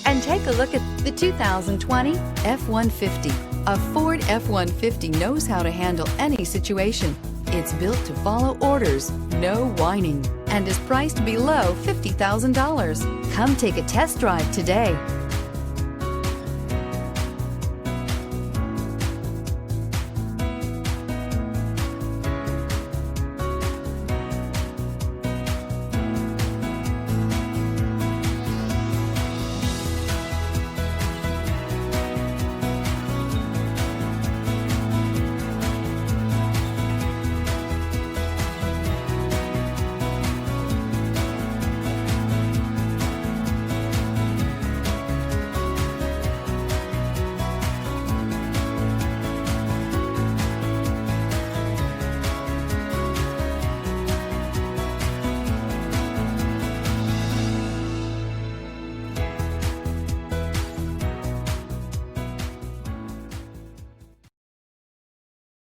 And take a look at the 2020 F-150. A Ford F-150 knows how to handle any situation. It's built to follow orders, no whining, and is priced below $50,000. Come take a test drive today.